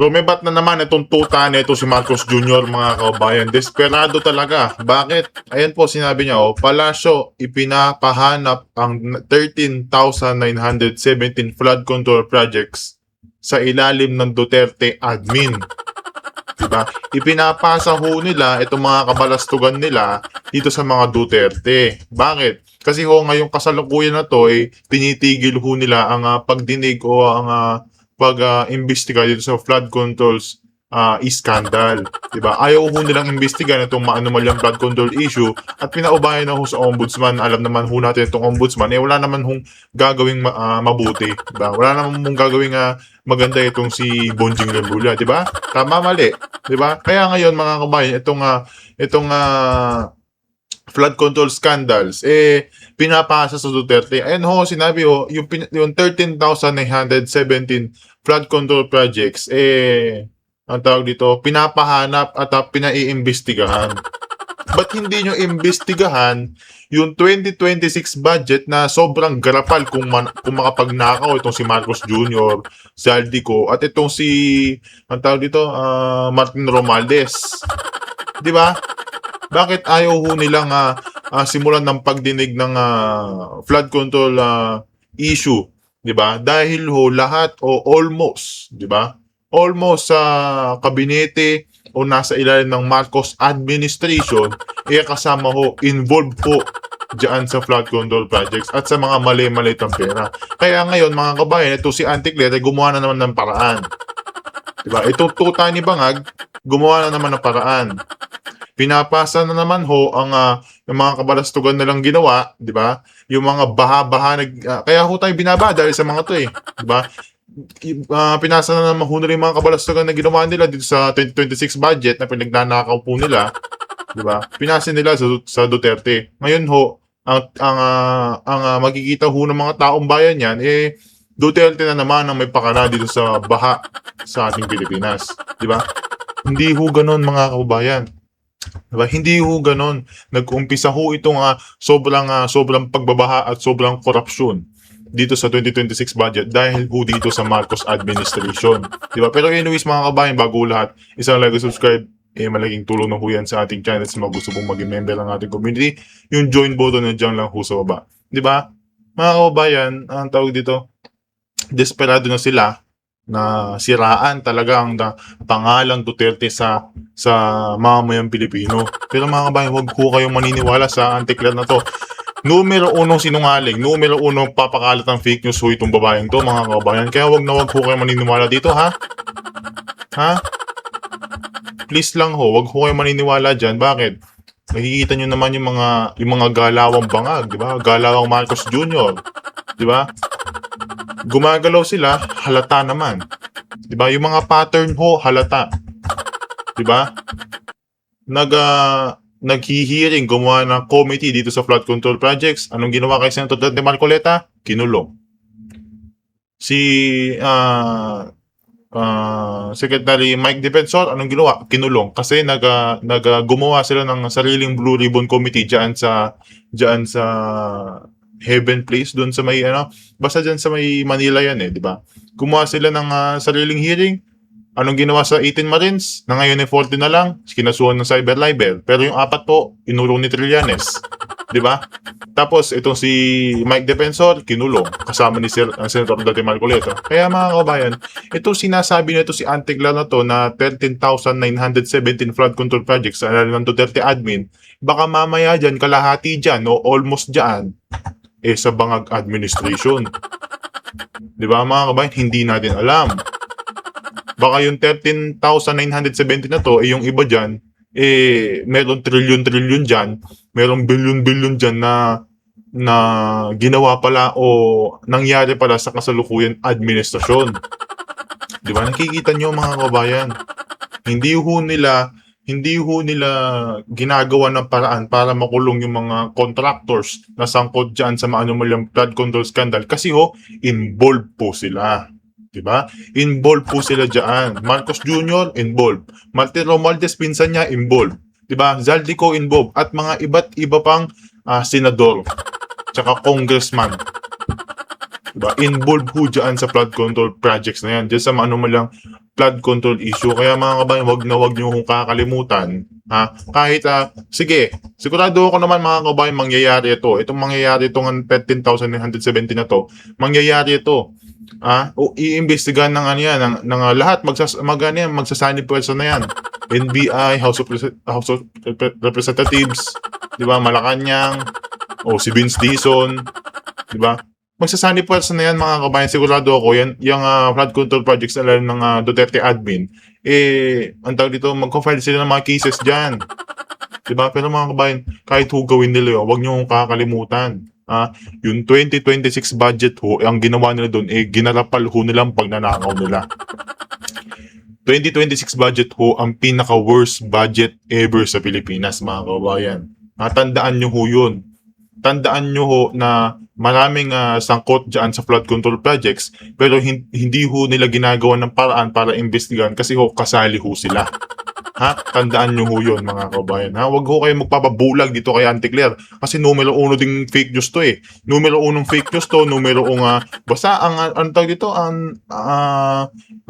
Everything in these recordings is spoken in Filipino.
Lumibat na naman itong tuta na ito si Marcos Jr. mga kabayan. Desperado talaga. Bakit? Ayan po sinabi niya, Palasyo, ipinapahanap ang 13,917 flood control projects sa ilalim ng Duterte admin. Diba? Ipinapasa ho nila itong mga kabalastugan nila dito sa mga Duterte. Bakit? Kasi ngayong kasalukuyan na to tinitigil ho nila ang pagdinig o ang pag-imbestiga dito sa flood controls scandal. Diba? Ayaw ho nilang imbestigan itong maanomalyang flood control issue at pinaubayan na ho sa ombudsman. Alam naman ho natin itong ombudsman, wala naman hong gagawing mabuti. Diba? Wala naman hong gagawing maganda itong si Bonjing Rebulya. Diba? Tama, mali. Diba? Kaya ngayon mga kabayan, itong flood control scandals, pinapasa sa Duterte. Ayan ho, sinabi yung 13,917 flood control projects, ang tawag dito, pinapahanap at pinaiimbestigahan. Ba't hindi nyo imbestigahan yung 2026 budget na sobrang garapal kung makapagnakaw itong si Marcos Jr., Zaldico, at itong si, ang tawag dito, Martin Romualdez. Di ba? Bakit ayaw ho nilang simulan ng pagdinig ng flood control issue, 'di ba? Dahil ho lahat o almost, 'di ba? Almost sa kabinete o nasa ilalim ng Marcos administration kasama ho, involved po diyan sa flood control projects at sa mga mali-malitang pera. Kaya ngayon mga kabayan, ito si Auntie Claire gumawa na naman ng paraan. 'Di ba? Itong tuta ni Bangag gumawa na naman ng paraan. Pinapasa na naman ho ang yung mga kabalastugan nilang ginawa, 'di ba? Yung mga baha-baha kaya ho tayo binaba dahil sa mga 'to 'di ba? Pinasa na naman ho nila yung mga kabalastugan na ginawa nila dito sa 2026 budget na pinagnanakaw po nila, 'di ba? Pinasa nila sa Duterte. Ngayon ho, ang makikita ho ng mga taong bayan yan Duterte na naman ang may pakana dito sa baha sa ating Pilipinas, 'di ba? Hindi ho ganoon mga kababayan. Diba? Hindi ho ganon. Nag-umpisa ho itong sobrang pagbabaha at sobrang korupsyon dito sa 2026 budget dahil ho dito sa Marcos administration. Diba? Pero anyways mga kabayan, bago lahat, isang like, subscribe, malaking tulong na ho yan sa ating channel sa mga gusto pong maging member ng ating community. Yung join button na dyan lang ho sa baba. Diba? Mga kabayan, ang tawag dito, desperado na sila na siraan talaga ang pangalang Duterte sa mamamayang Pilipino. Pero mga kabayan, huwag ko kayong maniniwala sa Auntie Claire na to. Numero unong sinungaling, numero unong papakalat ng fake news ho itong babaeng to mga kabayan. Kaya huwag ko kayong maniniwala dito ha. Please lang ho, huwag ko kayong maniniwala dyan. Bakit? Nakikita nyo naman yung mga galawang Bangag, di ba? Galawang Marcos Jr., di ba? Gumagalaw sila, halata naman. 'Di ba? Yung mga pattern ho, halata. 'Di ba? Naghihiring, gumawa ng committee dito sa flood control projects. Anong ginawa kay Senator Dante Marcoleta? Kinulong. Si Secretary Mike Defensor, anong ginawa? Kinulong. Kasi gumawa sila ng sariling Blue Ribbon Committee diyan sa Heaven Place doon sa may basta diyan sa may Manila yan di ba? Gumawa sila ng sariling hearing. Anong ginawa sa 18 Marines na ngayon 40 na lang, kinasuhan ng cyber libel. Pero yung 4 po inulong ni Trillanes, di ba? Tapos itong si Mike Defensor kinulong kasama ni Senator Dante Marcoleta. Kaya mga kabayan, ito sinasabi nito si Auntie Claire na to na 13,917 flood control projects sa ilalim ng Duterte admin. Baka mamaya dyan, kalahati dyan, almost dyan, sa Bangag administration. Di ba mga kabayan? Hindi natin alam. Baka yung 13,970 na to, yung iba dyan, meron trilyon-trilyon dyan, meron bilyon-bilyon dyan na ginawa pala o nangyari pala sa kasalukuyan administrasyon. Di ba? Nakikita nyo mga kabayan. Hindi ho nila ginagawa ng paraan para makulong yung mga contractors na sangkot dyan sa maanumalyang flood control scandal kasi involved po sila. Diba? Involved po sila dyan. Marcos Jr. involved. Martin Romualdez, pinsan niya, involved. Diba? Zaldico involved. At mga iba't iba pang senador. Tsaka congressman. Diba? Involved po dyan sa flood control projects na yan. Dyan sa maanumalyang flood control issue. Kaya mga kabayan, wag nyo kung kakalimutan. Ha? Kahit, sige, sigurado ako naman mga kabayan, mangyayari ito. Itong mangyayari itong 13,970 na to, mangyayari ito. O iimbestigahan ng ano yan, ng lahat, magsasanib pwersa na yan. NBI, House of Representatives, di ba, Malacanang, o si Vince Dizon, di ba? Magsasanib pwersa na yan mga kabayan, sigurado ako yan, yung flood control projects na lang ng Duterte admin, ang tawag dito, mag-file sila ng mga cases dyan. Diba? Pero mga kabayan, kahit ho gawin nila yun, huwag nyo kakalimutan. Yung 2026 budget ho, ang ginawa nila doon, ginarapal ho nilang pagnanakaw nila. 2026 budget ho, ang pinaka-worst budget ever sa Pilipinas, mga kabayan. Tandaan nyo ho yun. Tandaan nyo ho na maraming sangkot dyan sa flood control projects, pero hindi ho nila ginagawa ng paraan para imbestigahan kasi ho, kasali ho sila. Tandaan nyo ho yun mga kabayan. Huwag ho kayo magpapabulag dito kay Auntie Claire. Kasi numero 1 ding fake news to Numero 1 fake news to. Numero 1 basta ang tawag dito,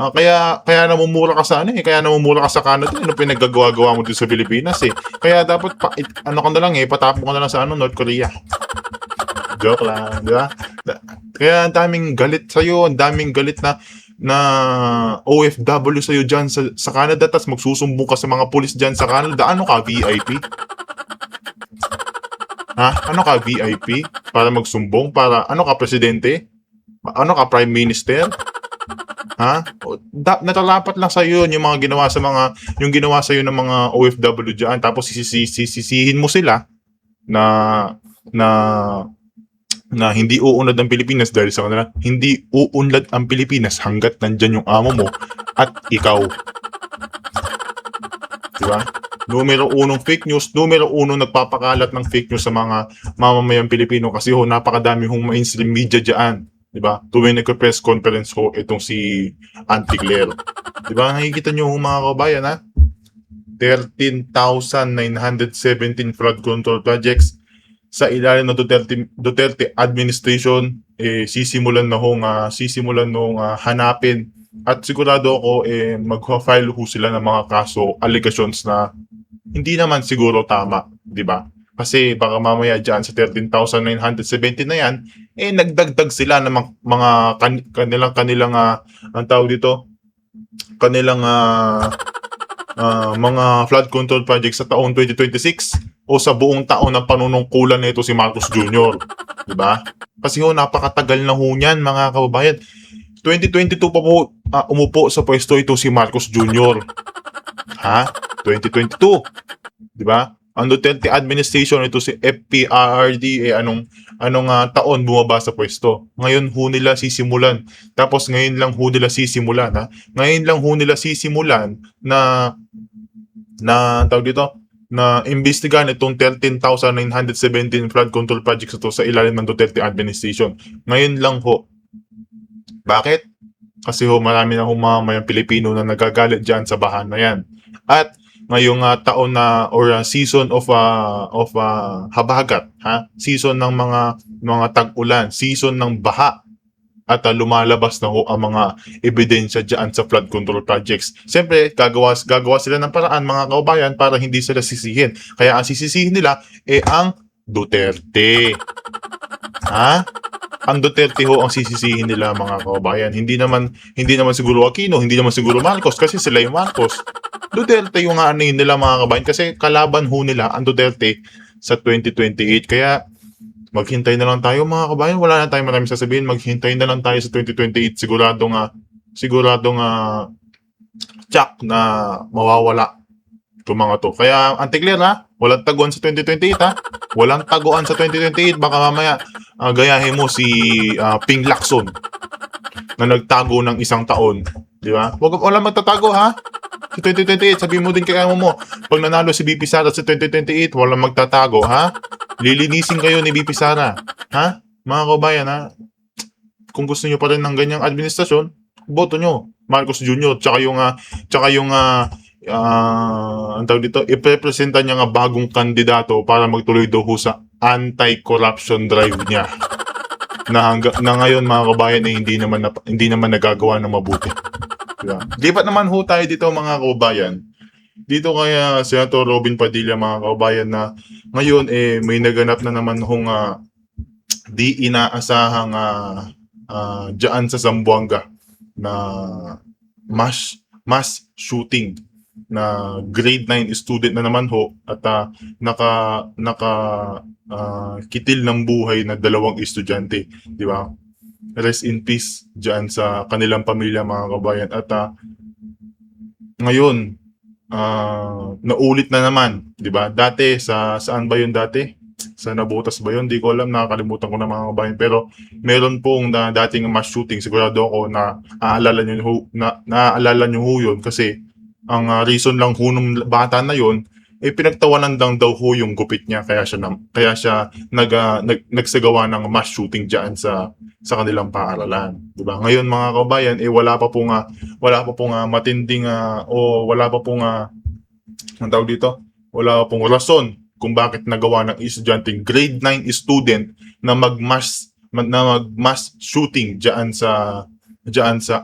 kaya namumura ka sa kaya namumura ka sa Canada. Ano pinaggagawa-gawa mo dito sa Pilipinas Kaya dapat ka na lang patapon ka na lang sa North Korea. Joke lang, di ba? Kaya ang daming galit sa'yo, ang daming galit na OFW sa'yo dyan sa Canada, tas magsusumbong ka sa mga pulis dyan sa Canada. Ano ka, VIP? Ano ka, VIP? Para magsumbong? Ano ka, presidente? Ano ka, prime minister? Natalapat lang sa'yo yung mga ginawa yung ginawa sa'yo ng mga OFW dyan, tapos sisihin mo sila na hindi uunlad ang Pilipinas dahil sa kanila. Hindi uunlad ang Pilipinas hanggat nandyan yung amo mo at ikaw. Diba? Numero 1 fake news, numero 1 nagpapakalat ng fake news sa mga mamamayang Pilipino kasi napakadami hong mainstream media dyan. Diba? Tuwing nagka-press conference itong si Auntie Claire. Diba? Nakikita nyo mga kabayan 13,917 flood control projects sa ilalim ng Duterte administration, sisimulan nung hanapin at sigurado ako mag-file ho sila ng mga kaso, allegations na hindi naman siguro tama, di ba? Kasi baka mamaya dyan sa 13,970 na yan, nagdagdag sila ng mga kanilang ang tawag dito, kanilang mga flood control projects sa taong 2026 o sa buong taon ng panunungkulan nito si Marcos Jr. Diba? Kasi napakatagal na ho niyan mga kababayan. 2022 pa po umupo sa pwesto ito si Marcos Jr. 2022. Diba? Ang Duterte administration ito si FPRRD anong taon bumaba sa pwesto. Ngayon ho nila sisimulan. Tapos ngayon lang ho nila sisimulan Ngayon lang ho nila sisimulan na tawag dito na imbestigahan itong 13,917 flood control projects ito sa ilalim ng Duterte administration. Ngayon lang ho. Bakit? Kasi marami na mamayang Pilipino na nagagalit dyan sa bahan na yan. At ngayong taon na or season of habagat, season ng mga tag-ulan, season ng baha, at lumalabas na ho ang mga ebidensya dyan sa flood control projects. Siyempre, gagawa sila ng paraan mga kaubayan para hindi sila sisihin. Kaya ang sisisihin nila ang Duterte. Ang Duterte ho ang sisisihin nila mga kaubayan. Hindi naman siguro Aquino, hindi naman siguro Marcos kasi sila yung Marcos. Duterte yung nila mga kaubayan kasi kalaban ho nila ang Duterte sa 2028. Kaya maghintay na lang tayo mga kabayan. Wala na tayong maraming sasabihin. Maghintay na lang tayo sa 2028. Siguradong tsak na mawawala itong mga to. Kaya Auntie Claire walang taguan sa 2028 Walang taguan sa 2028. Baka mamaya gayahin mo si Ping Lacson na nagtago ng 1 taon. Di ba? Wala magtatago Sa 2028, sabihin mo din kay amo mo, pag nanalo si BP Sara sa 2028, walang magtatago, Lilinisin kayo ni BP Sara. Mga kabayan, kung gusto nyo pa rin ng ganyang administrasyon, boto nyo. Marcos Jr. Tsaka yung ang tawag dito, iprepresenta niya bagong kandidato para magtuloy daw sa anti-corruption drive niya. Na ngayon mga kabayan hindi naman nagagawa ng mabuti. Diba? Lipat naman ho tayo dito mga kaubayan. Dito kaya Senator Robin Padilla mga kaubayan na ngayon may naganap na naman hong di inaasahang dyan sa Zamboanga na mass shooting na grade 9 student na naman ho at naka kitil ng buhay na dalawang estudyante, di ba? Rest in peace diyan sa kanilang pamilya mga kabayan at ngayon naulit na naman, di ba? Dati saan ba 'yun dati? Sa Nabotas ba 'yun? Di ko alam, nakakalimutan ko na mga kabayan. Pero meron pong dating mass shooting, sigurado ako na naaalala niyo ho 'yun kasi ang reason lang ho nung bata na 'yon pinagtawanan lang daw ho yung gupit niya kaya siya nagsagawa ng mass shooting diyan sa kanilang paaralan, 'di ba? Ngayon mga kabayan wala pa pong matinding o wala pa pong ang tawag dito, wala pa pong rason kung bakit nagawa ng estudyanteng grade 9 student na mag-mass shooting diyan sa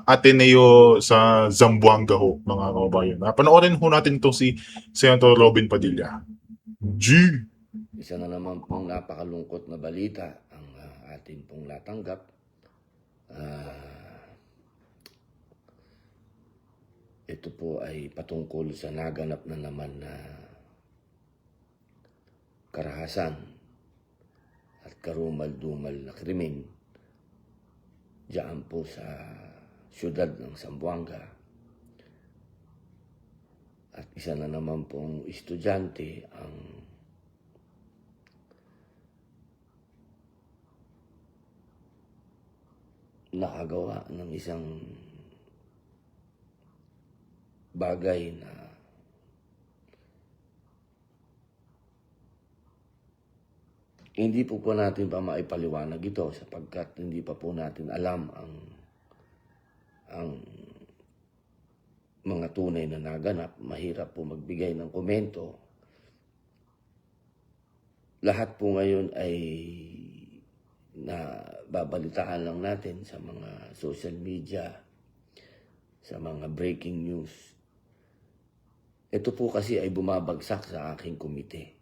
Ateneo sa Zamboanga ho, mga kabayan. Panoorin ho natin to si Senator Robin Padilla. G. Isa na naman pong napakalungkot na balita ang atin pong natanggap. Ito po ay patungkol sa naganap na naman na karahasan at karumal-dumal na krimen diyan po sa siyudad ng Zamboanga. At isa na naman pong estudyante ang nakagawa ng isang bagay na hindi po natin pa maipaliwanag ito sapagkat hindi pa po natin alam ang mga tunay na naganap. Mahirap po magbigay ng komento. Lahat po ngayon ay nababalitaan lang natin sa mga social media, sa mga breaking news. Ito po kasi ay bumabagsak sa aking komite.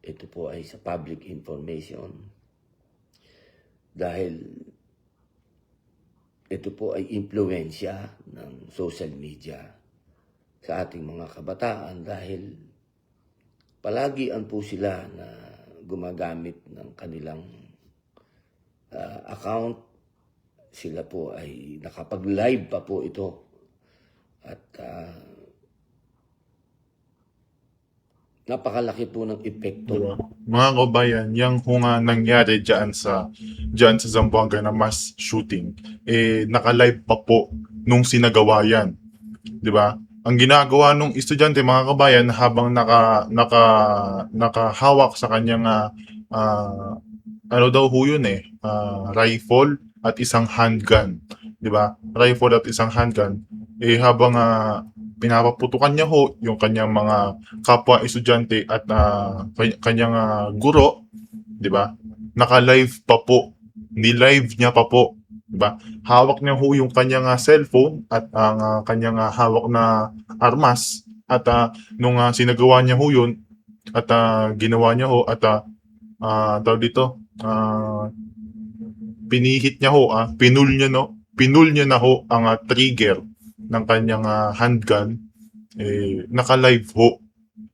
Ito po ay sa public information dahil ito po ay impluwensya ng social media sa ating mga kabataan dahil palagian po sila na gumagamit ng kanilang account. Sila po ay nakapag-live pa po ito at napakalaki po ng epekto. Diba? Mga kabayan, yung nangyari diyan sa Zamboanga na mass shooting, naka-live pa po nung sinagawa yan. 'Di ba? Ang ginagawa nung estudyante mga kabayan habang nakahawak sa kanyang ano daw ho yun rifle at isang handgun, 'di ba? Rifle at isang handgun habang pinapaputukan niya ho yung kanyang mga kapwa estudyante at kanyang guro, 'di ba? Naka-live pa po. Ni-live niya pa po, 'di ba? Hawak niya ho yung kanyang cellphone at ang kanyang hawak na armas at nung sinagawa niya ho yun at ginawa niya ho at tawag dito, pinihit niya ho, pinul niya na ho ang trigger ng kanyang handgun, naka-live ho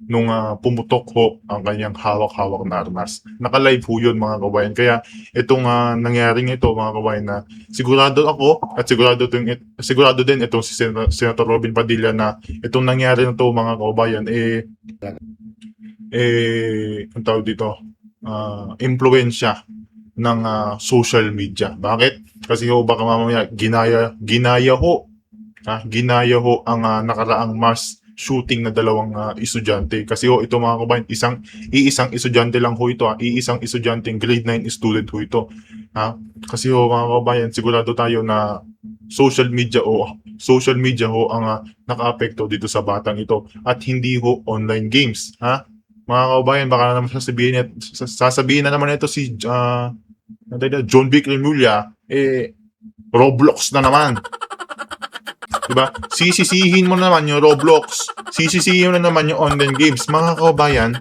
nung pumutok ho ang kanyang hawak-hawak na armas. Naka-live ho yun mga kabayan. Kaya itong nangyaring ito mga kabayan na sigurado ako at sigurado din itong si Senator Robin Padilla na itong nangyari na to mga kabayan ang tawag dito, impluwensya ng social media. Bakit? Kasi ho baka mamaya ginaya ho ang nakaraang mass shooting na dalawang estudyante. Kasi ho ito mga kabayan, iisang estudyante lang ho ito, iisang estudyanteng grade 9 student ho ito. Kasi ho mga kabayan, sigurado tayo na social media ho ang nakaapekto dito sa batang ito at hindi ho online games. Mga kabayan, baka naman sasabihin na naman ito si John Vic Remulla, Roblox na naman. Diba? Sisisihin mo naman yung Roblox. Sisisihin mo na naman yung online games. Mga kababayan,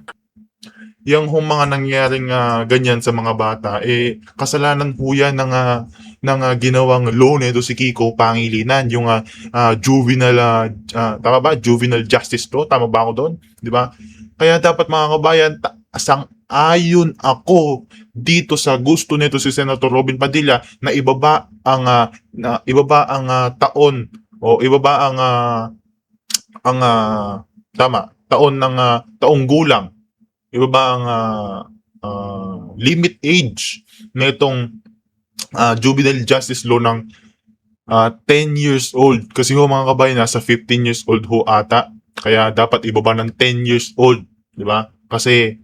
yung mga nangyaring ganyan sa mga bata, kasalanan po yan ng ginawang law nito si Kiko Pangilinan, yung tama ba? Juvenile Justice Law, tama ba ako doon? Di ba? Kaya dapat mga kabayan, sang-ayon ako dito sa gusto nito si Senator Robin Padilla na ibaba ang taon o ibaba ang taon ng taong gulang. Iba ba ang limit age na itong juvenile justice law ng 10 years old? Kasi ho mga kabayan, nasa 15 years old ho ata. Kaya dapat ibaba ng 10 years old. Di ba? Kasi,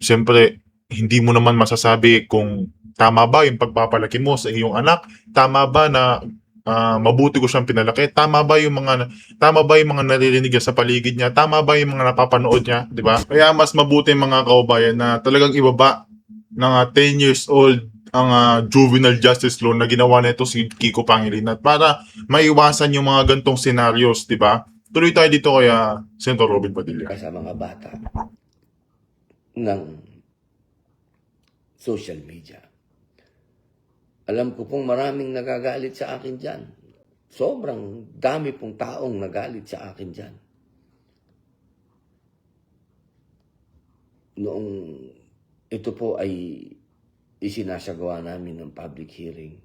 siyempre, hindi mo naman masasabi kung tama ba yung pagpapalaki mo sa iyong anak. Tama ba na mabuti ko siyang pinalaki? Tama ba yung mga naririnig niya sa paligid niya? Tama ba yung mga napapanood niya? Di ba? Kaya mas mabuti mga kaubayan na talagang ibaba ng 10 years old ang juvenile justice law na ginawa nito si Kiko Pangilinan para maiwasan yung mga gantong scenarios, di ba? Tuloy tayo dito kaya Senator Robin Padilla. Sa mga bata ng social media. Alam ko pong maraming nagagalit sa akin dyan. Sobrang dami pong taong nagalit sa akin dyan. Noong ito po ay isinasagawa namin ng public hearing.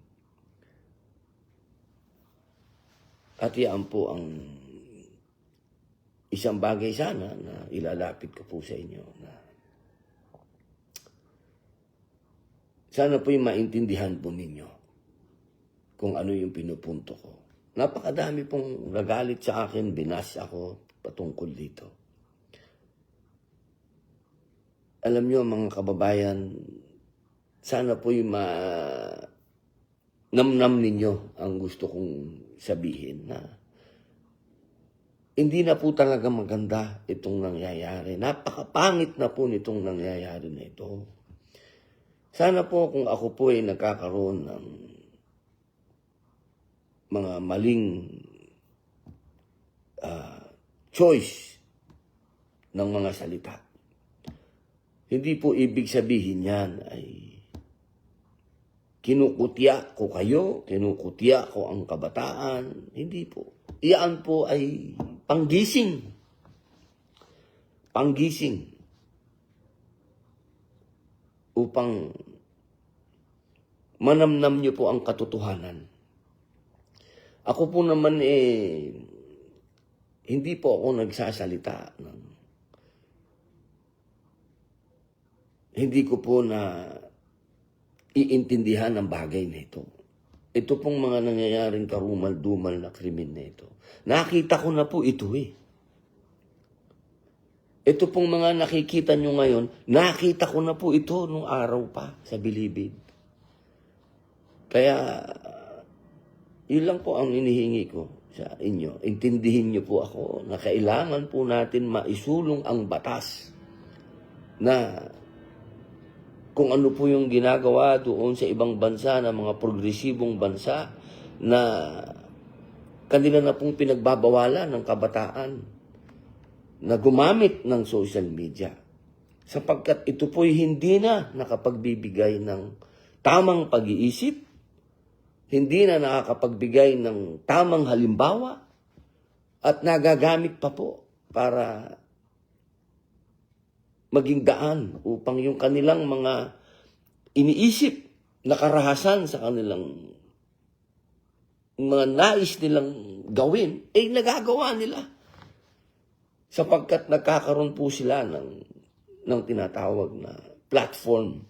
At yan po ang isang bagay sana na ilalapit ko po sa inyo na sana po yung maintindihan po ninyo kung ano yung pinupunto ko. Napakadami pong nagalit sa akin, binas ako patungkol dito. Alam nyo mga kababayan, sana po yung namnam ninyo ang gusto kong sabihin na hindi na po talaga maganda itong nangyayari. Napakapangit na po nitong nangyayari na ito. Sana po kung ako po ay nagkakaroon ng mga maling choice ng mga salita. Hindi po ibig sabihin yan ay kinukutya ko kayo, kinukutya ko ang kabataan. Hindi po. Iyan po ay panggising. Panggising. Upang manamnam niyo po ang katotohanan. Ako po naman hindi po ako nagsasalita ng hindi ko po na iintindihan ang bagay na ito. Ito pong mga nangyayaring karumal-dumal na krimen na ito. Nakita ko na po ito Ito pong mga nakikita nyo ngayon, nakita ko na po ito nung araw pa sa Bilibid. Kaya, yun lang po ang inihingi ko sa inyo. Intindihin nyo po ako na kailangan po natin maisulong ang batas na kung ano po yung ginagawa doon sa ibang bansa, na mga progresibong bansa na kanila na pong pinagbabawalan ng kabataan na gumamit ng social media. Sapagkat ito po'y hindi na nakapagbibigay ng tamang pag-iisip, hindi na nakakapagbigay ng tamang halimbawa, at nagagamit pa po para maging daan upang yung kanilang mga iniisip na karahasan sa kanilang mga nais nilang gawin, nagagawa nila. Sapagkat nagkakaroon po sila ng tinatawag na platform.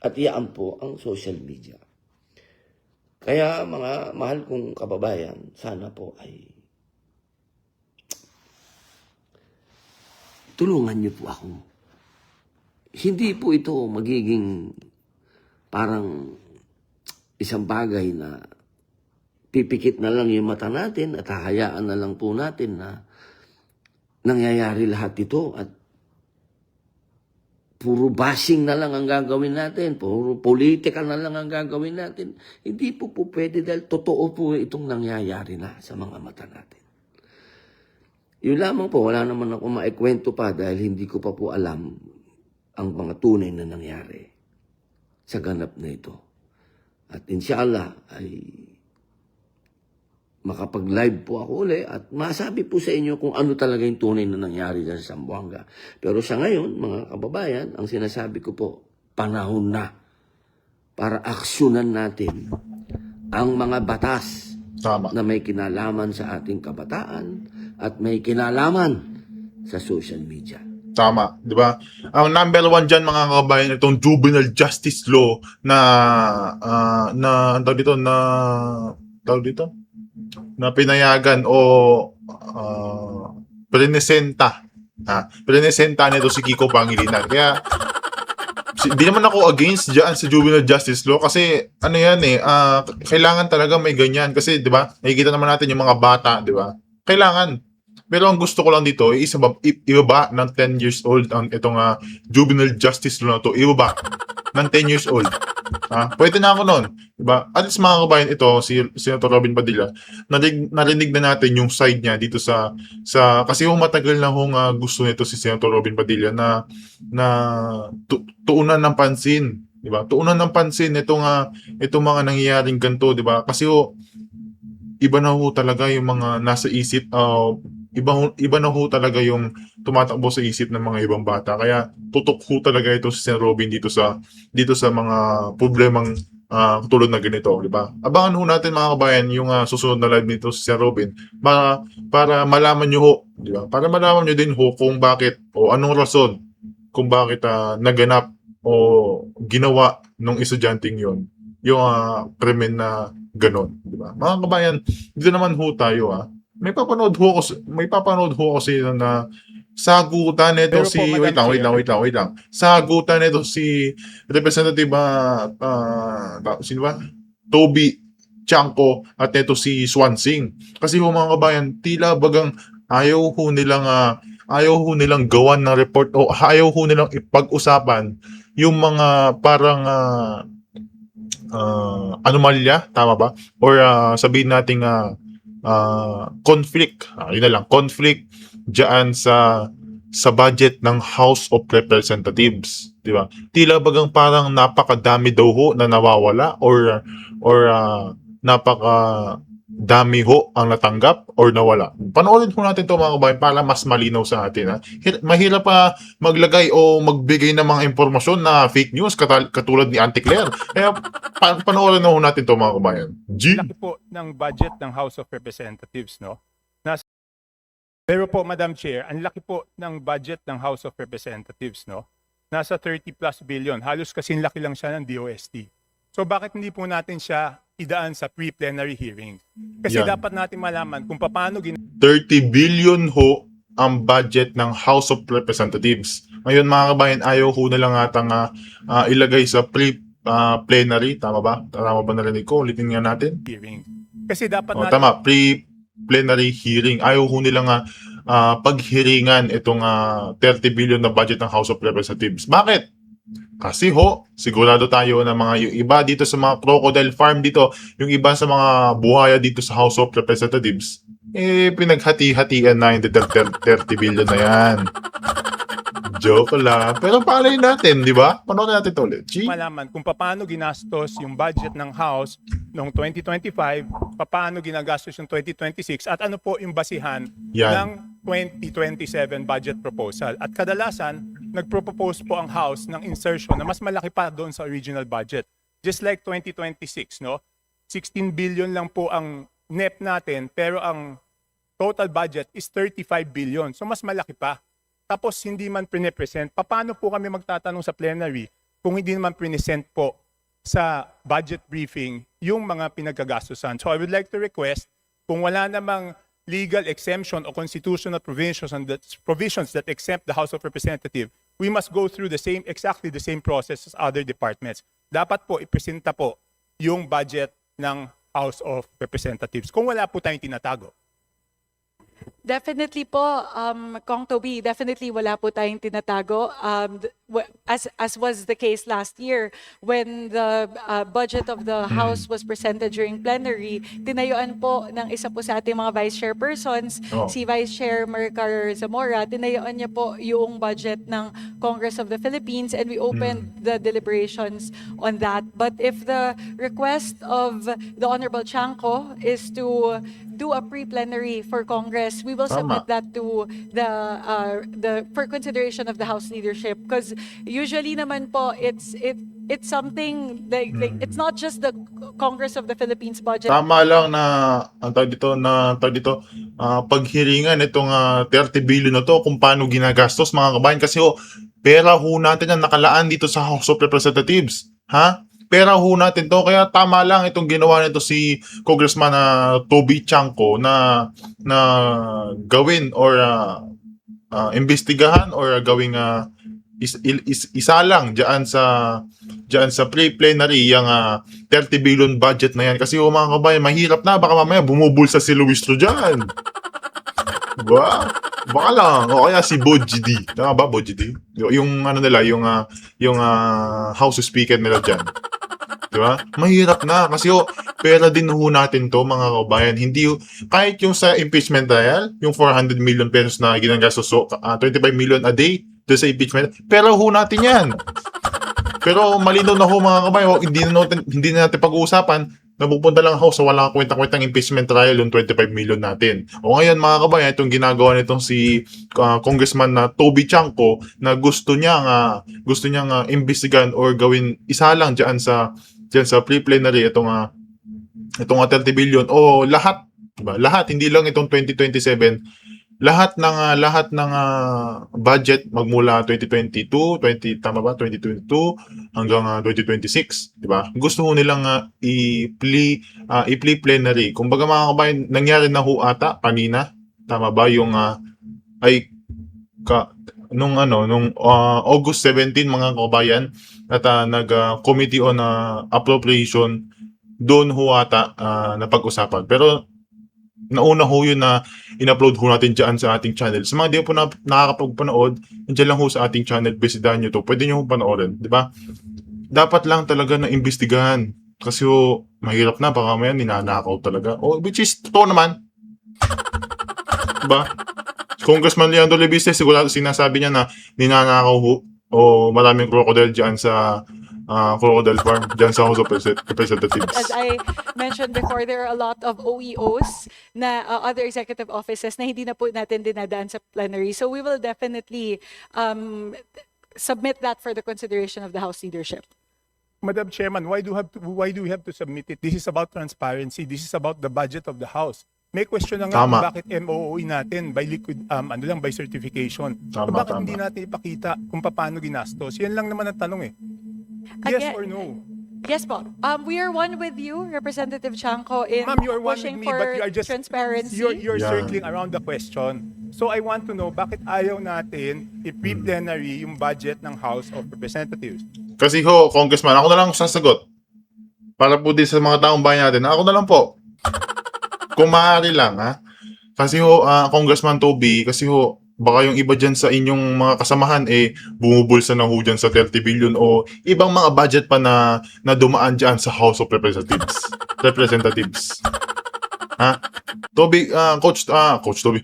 At iyan po ang social media. Kaya mga mahal kong kababayan, sana po ay tulungan niyo po ako. Hindi po ito magiging parang isang bagay na pipikit na lang yung mata natin at hahayaan na lang po natin na nangyayari lahat ito at puro bashing na lang ang gagawin natin, puro political na lang ang gagawin natin. Hindi po pwede dahil totoo po itong nangyayari na sa mga mata natin. Yun lamang po, wala naman ako maikwento pa dahil hindi ko pa po alam ang mga tunay na nangyari sa ganap na ito. At inshallah ay makapag-live po ako uli at masabi po sa inyo kung ano talaga yung tunay na nangyari dyan sa Zamboanga. Pero sa ngayon, mga kababayan, ang sinasabi ko po, panahon na para aksyonan natin ang mga batas Tama. na may kinalaman sa ating kabataan at may kinalaman sa social media. Tama, di ba? Ang number one dyan, mga kababayan, itong juvenile justice law na ang tawag dito, na pinayagan o prinesenta nito si Kiko Pangilinan. Kaya hindi naman ako against dyan sa juvenile justice law kasi ano yan kailangan talaga may ganyan kasi di ba nakikita naman natin yung mga bata, di ba? Kailangan. Pero ang gusto ko lang dito ibaba ng 10 years old ang itong juvenile justice law na to. Ibaba ng 10 years old. Pwede na ako noon, diba? At least mga kabayan, ito si Senator Robin Padilla, narinig na natin yung side niya dito sa kasi matagal na gusto nito si Senator Robin Padilla na tuunan ng pansin, diba? Tuunan ng pansin itong mga nangyayaring ganito, diba? Kasi iba na talaga yung mga nasa isip, iba na talaga yung tumatakbo sa isip ng mga ibang bata. Kaya tutok talaga ito si Sen. Robin dito sa mga problemang tulad na ganito, di ba? Abangan natin mga kabayan yung susunod na live nito si Sen. Robin para malaman nyo di ba? Para malaman nyo din kung bakit o anong rason kung bakit naganap o ginawa ng estudyanteng yon yung krimen na ganon, di ba? Mga kabayan, dito naman tayo may papanood ho kasi na sagutan nito Pero si po, wait lang. Sagutan nito si Representative sino ba? Toby Chanco at nito si Swansing. Kasi mga kabayan, tila bagang ayaw ho nilang gawan ng report o ayaw ho nilang ipag-usapan yung mga parang anomalya, tama ba? Or sabihin nating conflict, yun na lang, conflict diyan sa budget ng House of Representatives, di ba? Tila bagang parang napakadami daw ho na nawawala or napakadami ho ang natanggap or nawala. Panoorin ho natin to mga kabayan para mas malinaw sa atin. Mahirap pa maglagay o magbigay ng mga impormasyon na fake news katulad ni Auntie Claire. Kaya panoorin ho natin to mga kabayan. G. Laki po ng budget ng House of Representatives, no? Pero po, Madam Chair, ang laki po ng budget ng House of Representatives, no? Nasa 30 plus billion. Halos kasing laki lang siya ng DOST. So bakit hindi po natin siya idaan sa pre-plenary hearing? Kasi Yan. dapat natin malaman kung paano 30 billion ho ang budget ng House of Representatives. Ngayon mga kabayan, ayaw ho na lang atang ilagay sa pre-plenary. Tama ba? Tama ba narinig ko? Ulitin nga natin. hearing. Kasi dapat natin Tama, pre-plenary hearing. Ayaw ho nila paghiringan itong 30 billion na budget ng House of Representatives. Bakit? Kasi sigurado tayo na yung iba dito sa mga crocodile farm dito, yung iba sa mga buhaya dito sa House of Representatives, pinaghati-hatian na yung 30 billion na yan. Joke lang. Pero palay natin, di ba? Panoorin natin ito ulit. malaman kung paano ginastos yung budget ng House noong 2025, paano ginagastos yung 2026, at ano po yung basihan Yan. ng 2027 budget proposal. At kadalasan, nagpropose po ang House ng insertion na mas malaki pa doon sa original budget. Just like 2026, no? 16 billion lang po ang NEP natin, pero ang total budget is 35 billion. So mas malaki pa. Tapos hindi man pre-present, paano po kami magtatanong sa plenary kung hindi naman present po sa budget briefing yung mga pinagkagastusan? So I would like to request, kung wala namang legal exemption o constitutional provisions that exempt the House of Representatives, we must go through exactly the same process as other departments. Dapat po ipresenta po yung budget ng House of Representatives kung wala po tayong tinatago. Definitely po, Kong Toby, definitely wala po tayong tinatago. As was the case last year, when the budget of the House was presented during plenary, tinayuan po ng isa po sa ating mga vice chairpersons, Oh. si Vice Chair Maricar Zamora, tinayuan niya po yung budget ng Congress of the Philippines, and we opened the deliberations on that. But if the request of the Honorable Chanco is to do a pre-plenary for Congress, we will Tama. submit that to the for consideration of the House leadership, because usually naman po it's something like it's not just the Congress of the Philippines budget. Tama lang na ang tawag dito paghiringan itong 30 billion na to kung paano ginagastos mga kabayan, kasi pera ho natin yan nakalaan dito sa House of Representatives. Ha? Pera ho natin to, kaya tama lang itong ginawa nito si Congressman Toby Chanco na gawin or imbestigahan or gawing isa lang diyan sa pre-plenary yung 30 billion budget na yan, kasi mga kabayan mahirap na, baka mamaya bumubulsa si Luis Ro dyan. Diba? Baka lang, o kaya si Boji D. Tama ba, Boji D? Yung ano nila, yung House Speaker nila dyan. Diba? Mahirap na kasi pera din ho natin to mga kabayan. Hindi kahit yung sa impeachment trial, yung 400 million pesos na ginagastos, 25 million a day doon sa impeachment, pera ho natin yan. Pero malinaw na ho mga kabayan, hindi na natin pag-uusapan, napupunta lang ho sa walang kwenta-kwentang impeachment trial yung 25 million natin. O ngayon mga kabayan, itong ginagawa nitong si Congressman na Toby Chanco na gusto niyang imbestigahan or gawin isa lang diyan sa pre-plenary itong 30 billion o lahat, diba? Lahat, hindi lang itong 2027, lahat ng budget magmula 2022 hanggang 2026, di ba? Gusto ho nilang i-plea plenary. Kumbaga mga kabayan, nangyari na ho ata kanina, tama ba yung nung August 17 mga kabayan at nag-committee on appropriation, doon ho ata napag-usapan. Pero nauna ho yun na in-upload ho natin dyan sa ating channel. Sa mga di po nakakapagpanood, dyan lang ho sa ating channel, bisitahan nyo to. Pwede nyo ho panoorin, di ba? Dapat lang talaga na imbestigahan. Kasi mahirap na, baka may ninanakaw talaga. Which is, totoo naman. Di ba? Congressman Leandro Lebiste, sigurado sinasabi niya na ninanakaw ho o maraming crocodile dyan sa crocodile farm dyan sa House of Representatives. As I mentioned before, there are a lot of OEOs na other executive offices na hindi na po natin dinadaan sa plenary. So we will definitely submit that for the consideration of the House leadership. Madam Chairman, why do we have to submit it? This is about transparency. This is about the budget of the House. May question na nga Tama. kung bakit MOOE natin by by certification. Tama, Bakit tama. hindi natin ipakita kung paano ginastos? Yan lang naman ang tanong eh. Yes Again- or no? Yes po. We are one with you, Representative Chanco, in Ma'am, you are one with pushing me, for but you are just transparency. You're Yeah. circling around the question. So I want to know bakit ayaw natin i-pre-plenary yung budget ng House of Representatives. Kasi Congressman, ako na lang sasagot. Para po din sa mga taong bayan natin, ako na lang po. Kung maaari lang, ha? Kasi Congressman Toby, kasi baka yung iba dyan sa inyong mga kasamahan, bumubulsa na ho dyan sa 30 billion o ibang mga budget pa na dumaan dyan sa House of Representatives. Ha? Toby, Coach Toby,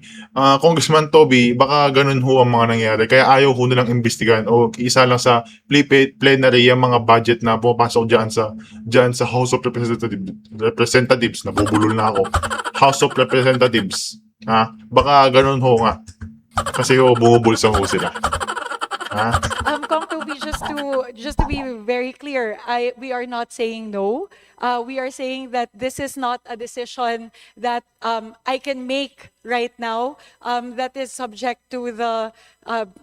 Congressman Toby, baka ganun ho ang mga nangyari. Kaya ayaw ho nilang imbestigahan o isa lang sa plenary yung mga budget na pumapasok dyan sa House of Representatives. Nabubulol na ako. House of Representatives. Ha? Baka ganun ho nga. Kasi bumubulsa ho sila. Ha? Kong Toby, just to be very clear, we are not saying no. We are saying that this is not a decision that I can make right now. That is subject to the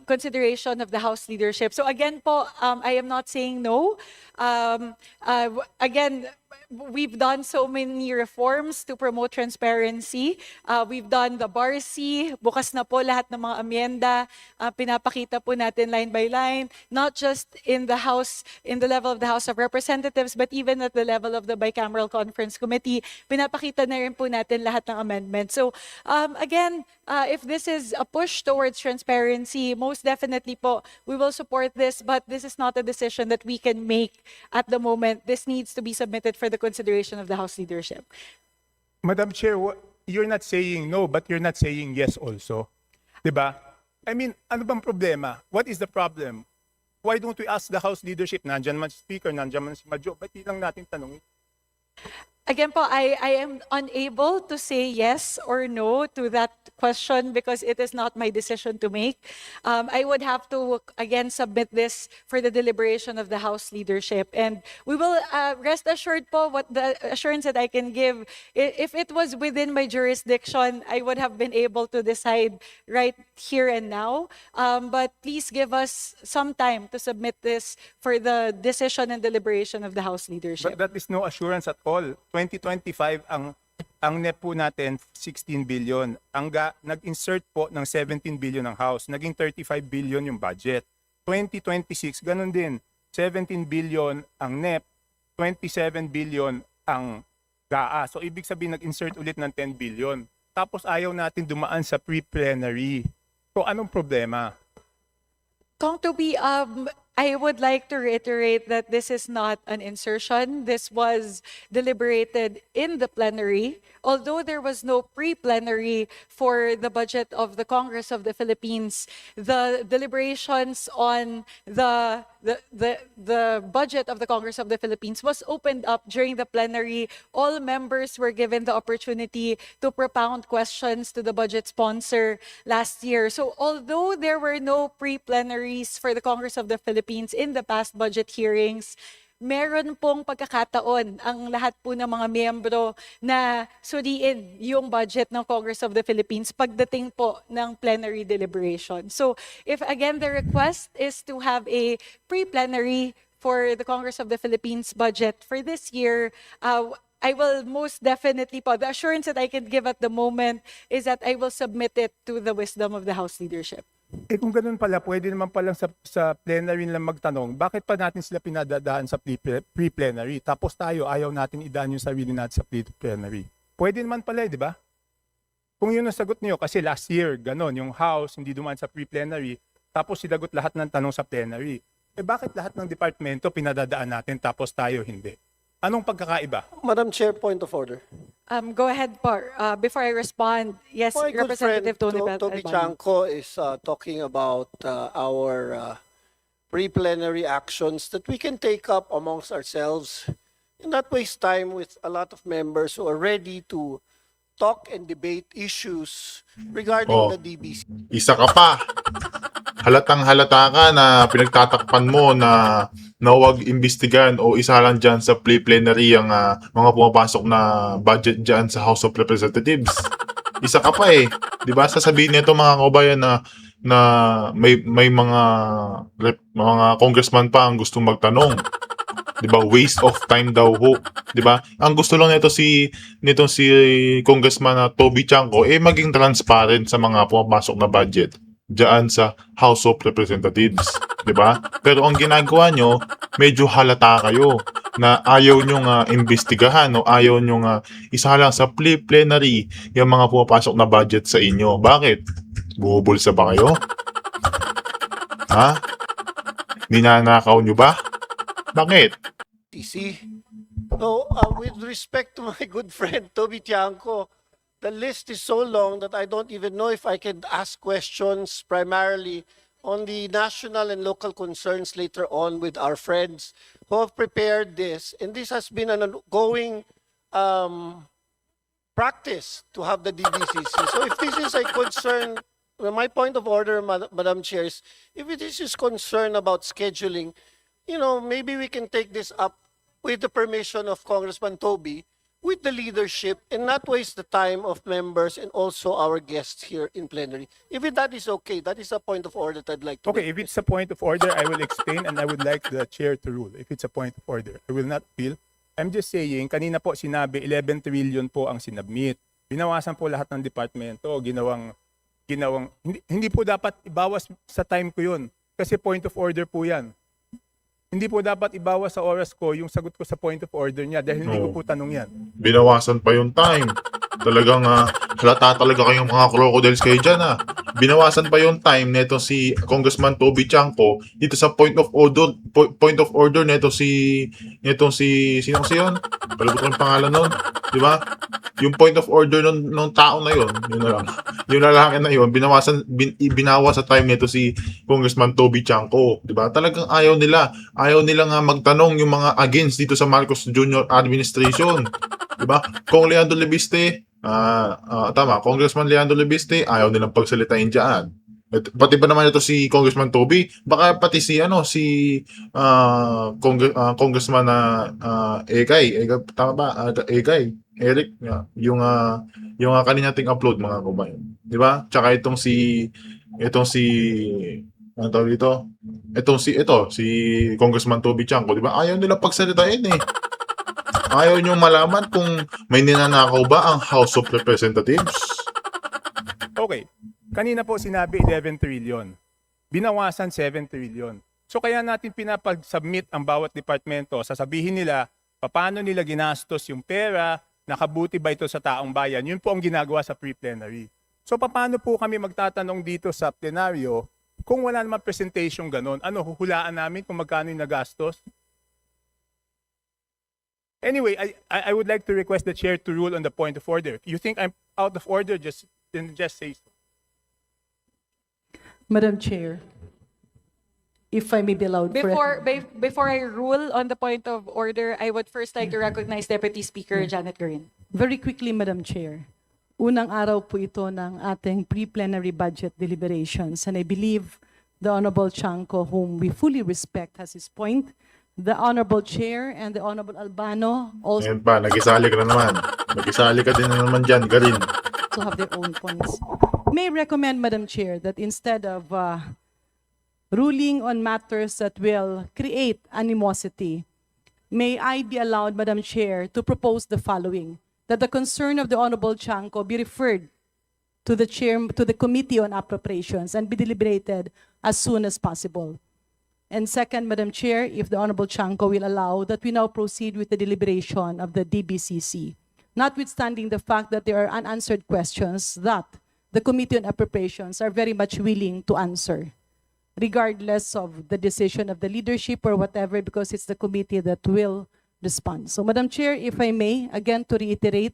consideration of the House leadership. So again po, I am not saying no. Again, we've done so many reforms to promote transparency. We've done the BARC, bukas na po lahat ng mga amyenda, pinapakita po natin line by line, not just in the House, in the level of the House of Representatives, but even at the level of of the Bicameral Conference Committee, pinapakita na rin po natin lahat ng amendments. So again, if this is a push towards transparency, most definitely po, we will support this, but this is not a decision that we can make at the moment. This needs to be submitted for the consideration of the House leadership. Madam Chair, you're not saying no, but you're not saying yes also. Diba? I mean, ano bang problema? What is the problem? Why don't we ask the House leadership? Nandyan man si Speaker, nandyan man si Madjo. Ba't di lang natin tanongin? Again po, I am unable to say yes or no to that question because it is not my decision to make. I would have to, again, submit this for the deliberation of the House leadership. And we will rest assured po what the assurance that I can give. If it was within my jurisdiction, I would have been able to decide right here and now. But please give us some time to submit this for the decision and deliberation of the House leadership. But that is no assurance at all. 2025 ang NEP po natin 16 billion. Nag-insert po ng 17 billion ang House, naging 35 billion yung budget. 2026 ganun din. 17 billion ang NEP, 27 billion ang GAA. So ibig sabihin nag-insert ulit ng 10 billion. Tapos ayaw natin dumaan sa pre-plenary. So anong problema? Kong Toby, I would like to reiterate that this is not an insertion. This was deliberated in the plenary. Although there was no pre-plenary for the budget of the Congress of the Philippines, the deliberations on the budget of the Congress of the Philippines was opened up during the plenary. All members were given the opportunity to propound questions to the budget sponsor last year. So although there were no pre-plenaries for the Congress of the Philippines in the past budget hearings, meron pong pagkakataon ang lahat po ng mga miyembro na suriin yung budget ng Congress of the Philippines pagdating po ng plenary deliberation. So if again the request is to have a pre-plenary for the Congress of the Philippines budget for this year, I will most definitely po, the assurance that I can give at the moment is that I will submit it to the wisdom of the House leadership. Eh kung ganun pala, pwede naman palang sa plenary lang magtanong, bakit pa natin sila pinadadaan sa pre-plenary? Tapos tayo, ayaw natin idaan yung sarili natin sa pre-plenary. Pwede naman pala, di ba? Kung yun ang sagot niyo, kasi last year, ganon, yung House hindi dumaan sa pre-plenary, tapos sinagot lahat ng tanong sa plenary. Eh bakit lahat ng departamento pinadadaan natin, tapos tayo hindi? Anong pagkakaiba? Madam Chair, point of order. Go ahead po. Before I respond, yes, My good friend Representative Tony Toby Albano. Chanco is talking about our pre-plenary actions that we can take up amongst ourselves and not waste time with a lot of members who are ready to talk and debate issues regarding Oh. the DBC. Isa ka pa. Halatang halata ka na pinagtatakpan mo na huwag imbestigan o isa lang dyan sa plenary ang mga pumapasok na budget dyan sa House of Representatives. Isa ka pa eh. Di ba? Sasabihin nito mga kabayan na may mga congressman pa ang gustong magtanong. 'Di ba? Waste of time daw ho. 'Di ba? Ang gusto lang nito si Congressman Toby Chanco maging transparent sa mga pumapasok na budget diyan sa House of Representatives, 'di ba? Pero ang ginagawa nyo, medyo halata kayo na ayaw nyo imbestigahan o ayaw nyo isa lang sa plenary yung mga pumapasok na budget sa inyo. Bakit? Bubulsa ba kayo? Ha? Ninanakaw nyo ba? Bakit? TC. So, with respect to my good friend Toby Tiangco, the list is so long that I don't even know if I can ask questions primarily on the national and local concerns later on with our friends who have prepared this. And this has been an ongoing practice to have the DBCC. So if this is a concern, my point of order, Madam Chair, is if it is concern about scheduling, maybe we can take this up with the permission of Congressman Toby, with the leadership, and not waste the time of members and also our guests here in plenary. If that is okay, that is a point of order that I'd like to Okay, make. if it's a point of order, I will explain and I would like the chair to rule. If it's a point of order, I will not appeal. I'm just saying, kanina po sinabi, 11 trillion po ang sinabmit. Binawasan po lahat ng departamento, ginawang hindi po dapat ibawas sa time ko yun. Kasi point of order po yan. Hindi po dapat ibawas sa oras ko yung sagot ko sa point of order niya dahil hindi ko Oo. po tanong yan. Binawasan pa yung time. Talagang halata talaga kayong mga crocodiles kayo dyan Binawasan pa yung time neto si Congressman Toby Chanco dito sa point of order neto si sino kasi yun? Palibot ko yung pangalan nun. Di ba? Yung point of order nung tao na yun na lang. Yung lalaki na yun, binawas sa time nito si Congressman Toby Chanco. Di ba? Talagang ayaw nila nga magtanong yung mga against dito sa Marcos Jr. administration. Diba? Kung Leandro Lebiste, tama, Congressman Leandro Lebiste, ayaw nilang pagsalitain dyan. Pati ba naman ito si Congressman Toby? Baka pati si Congressman Egay, tama ba? Egay, Eric, yung kanina nating upload mga kabayan. 'Di ba? Tsaka itong si ano tawag dito? Si Congressman Toby Chanco, 'di ba? Ayaw nila pagsalitain Ayaw nyo malaman kung may ninanakaw ba ang House of Representatives? Okay. Kanina po sinabi 11 trillion. Binawasan 7 trillion. So kaya natin pinapag-submit ang bawat departamento. Sasabihin nila paano nila ginastos yung pera, nakabuti ba ito sa taong bayan. Yun po ang ginagawa sa pre-plenary. So paano po kami magtatanong dito sa plenaryo kung wala naman presentation ganon? Ano, huhulaan namin kung magkano yung nagastos? Anyway, I would like to request the chair to rule on the point of order. If you think I'm out of order, just say so. Madam Chair, if I may be allowed Before I rule on the point of order, I would first like to recognize Deputy Speaker Janet Green. very quickly, Madam Chair. Unang araw po ito ng ating pre-plenary budget deliberations, and I believe the Honorable Chanco, whom we fully respect, has his point. The Honorable Chair and the Honorable Albano also Ayan pa, nagisali ka na naman. Nagisali ka din na naman dyan, Garin. have their own points. May I recommend, Madam Chair, that instead of ruling on matters that will create animosity, may I be allowed, Madam Chair, to propose the following: that the concern of the Honorable Chanco be referred to the Committee on Appropriations and be deliberated as soon as possible. And second, Madam Chair, if the Honorable Chanco will allow, that we now proceed with the deliberation of the DBCC, notwithstanding the fact that there are unanswered questions that the Committee on Appropriations are very much willing to answer, regardless of the decision of the leadership or whatever, because it's the committee that will respond. So, Madam Chair, if I may, again to reiterate,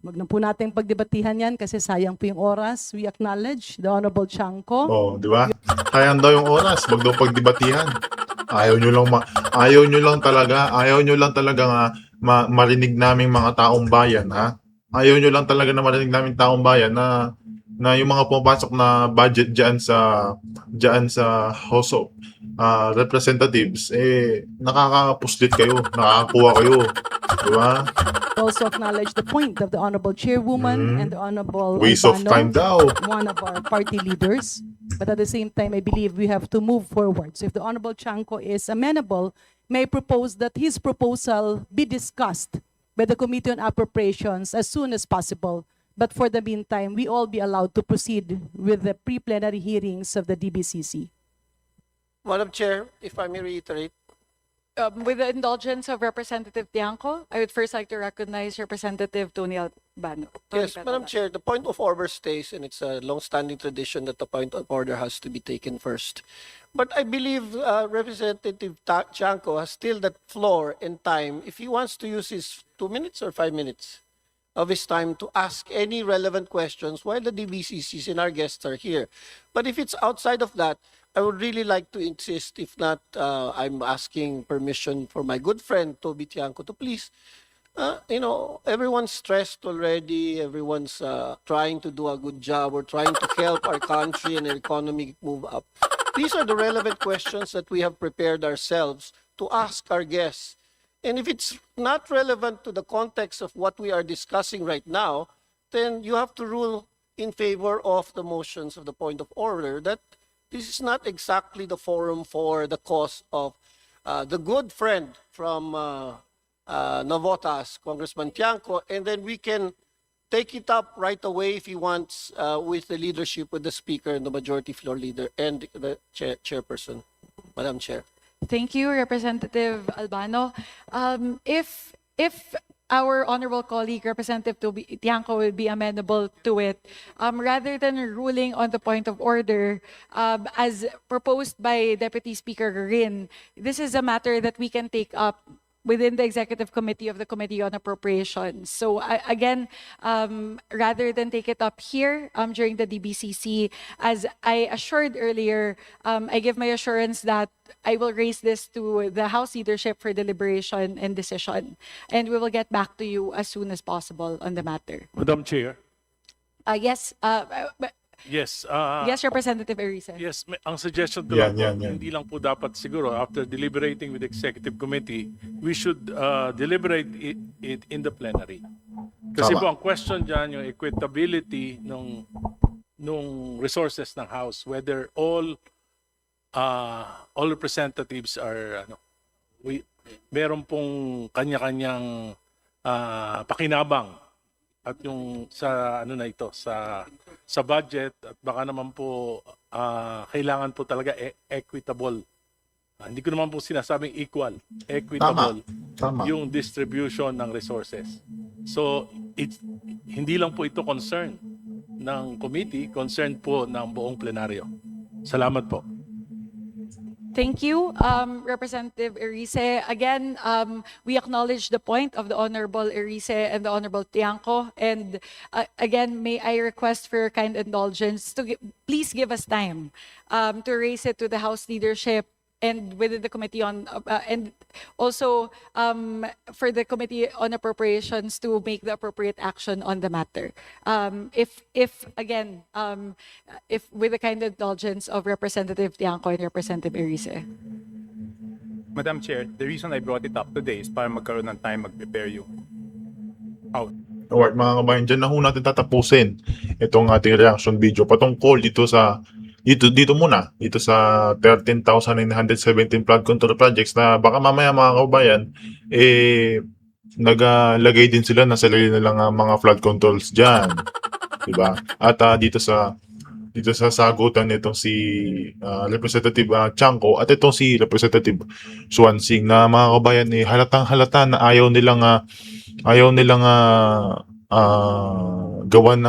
wag na po natin pagdebatihan yan kasi sayang po yung oras. We acknowledge the Honorable Chanco. Oh, di ba? Sayang daw yung oras, wag daw pagdebatihan. Ayaw nyo lang talaga nga marinig naming mga taong bayan, Ayaw nyo lang talaga na marinig naming taong bayan na yung mga pumapasok na budget diyan sa House of Representatives nakakapuslit kayo, nakakakuha kayo. Di ba? Also acknowledge the point of the Honorable Chairwoman and the Honorable Waste of Albano, time daw. one of our party leaders. But at the same time, I believe we have to move forward. So if the Honorable Chanco is amenable, may I propose that his proposal be discussed by the Committee on Appropriations as soon as possible. But for the meantime, we all be allowed to proceed with the pre-plenary hearings of the DBCC. Madam Chair, if I may reiterate, With the indulgence of Representative Tiangco, I would first like to recognize Representative Tony Albano. yes, Madam Chair, the point of order stays, and it's a long-standing tradition that the point of order has to be taken first. But I believe Representative Chanco has still that floor and time if he wants to use his 2 minutes or 5 minutes of his time to ask any relevant questions while the DBCCs and our guests are here. But if it's outside of that, I would really like to insist, if not, I'm asking permission for my good friend Toby Tiangco to please, everyone's stressed already, everyone's trying to do a good job, we're trying to help our country and our economy move up. These are the relevant questions that we have prepared ourselves to ask our guests. And if it's not relevant to the context of what we are discussing right now, then you have to rule in favor of the motions of the point of order that this is not exactly the forum for the cause of the good friend from Navotas, Congressman Tiangco, and then we can take it up right away if he wants with the leadership, with the speaker and the majority floor leader and the chairperson, Madam Chair. Thank you, Representative Albano. If our honorable colleague, Representative Tiangco, will be amenable to it, rather than ruling on the point of order, as proposed by Deputy Speaker Rin, this is a matter that we can take up within the executive committee of the Committee on Appropriations. So again, rather than take it up here during the DBCC, as I assured earlier, I give my assurance that I will raise this to the House leadership for deliberation and decision, and we will get back to you as soon as possible on the matter. Madam Chair. Yes, Yes. yes, Representative Erice. Yes, ang suggestion ko Yan, lang po, yan, yan. hindi lang po dapat siguro after deliberating with executive committee, we should deliberate it in the plenary. Kasi Tama. po ang question dyan, yung equitability nung resources ng House, whether all representatives are meron pong kanya-kanyang pakinabang at yung sa na ito sa budget at baka naman po kailangan po talaga equitable. Hindi ko naman po sinasabing equal, equitable Tama. yung distribution ng resources. So hindi lang po ito concern ng committee, concern po ng buong plenaryo. Salamat po. Thank you, Representative Erice. Again, we acknowledge the point of the Honorable Erice and the Honorable Tiangco. And again, may I request for your kind indulgence to please give us time to raise it to the House leadership and within the Committee on, and also for the Committee on Appropriations to make the appropriate action on the matter. If again, if with the kind indulgence of Representative Tiangco and Representative Erice. Madam Chair, the reason I brought it up today is para magkaroon ng time mag-prepare yung House. Alright, mga kabayan, dyan na ho natin tatapusin itong ating reaction video patungkol dito sa dito muna dito sa 13,917 flood control projects na baka mamaya mga kabayan naglagay din sila na sarili nilang mga flood controls diyan, di ba? At dito sa sagutan nitong si Representative Tiangco at itong si Representative Swansing na mga kabayan halatang-halata na ayaw nilang gawan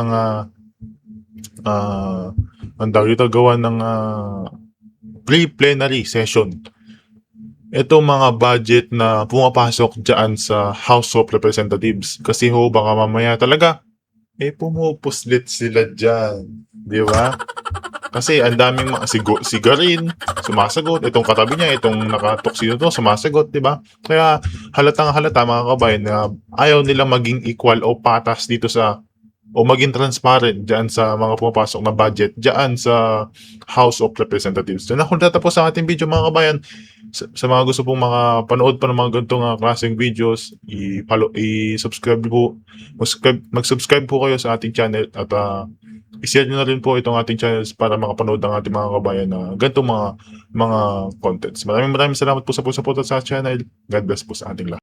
ng pre-plenary session. Ito mga budget na pumapasok dyan sa House of Representatives. Kasi ho, baka mamaya talaga, pumupuslit sila dyan. Di ba? Kasi ang daming si Garin, sumasagot. Itong katabi niya, itong nakatoksino to, sumasagot, di ba? Kaya halatang-halata mga kabayan na ayaw nila maging equal o patas dito o maging transparent dyan sa mga pumapasok na budget dyan sa House of Representatives. Diyan ako tatapos ang ating video mga kabayan. Sa mga gusto pong panood pa ng mga ganitong klaseng videos, i-subscribe po. Mag-subscribe po kayo sa ating channel at i-share nyo na rin po itong ating channels para makapanood ng ating mga kabayan na ganitong mga contents. Maraming salamat po sa support sa channel. God bless po sa ating lahat.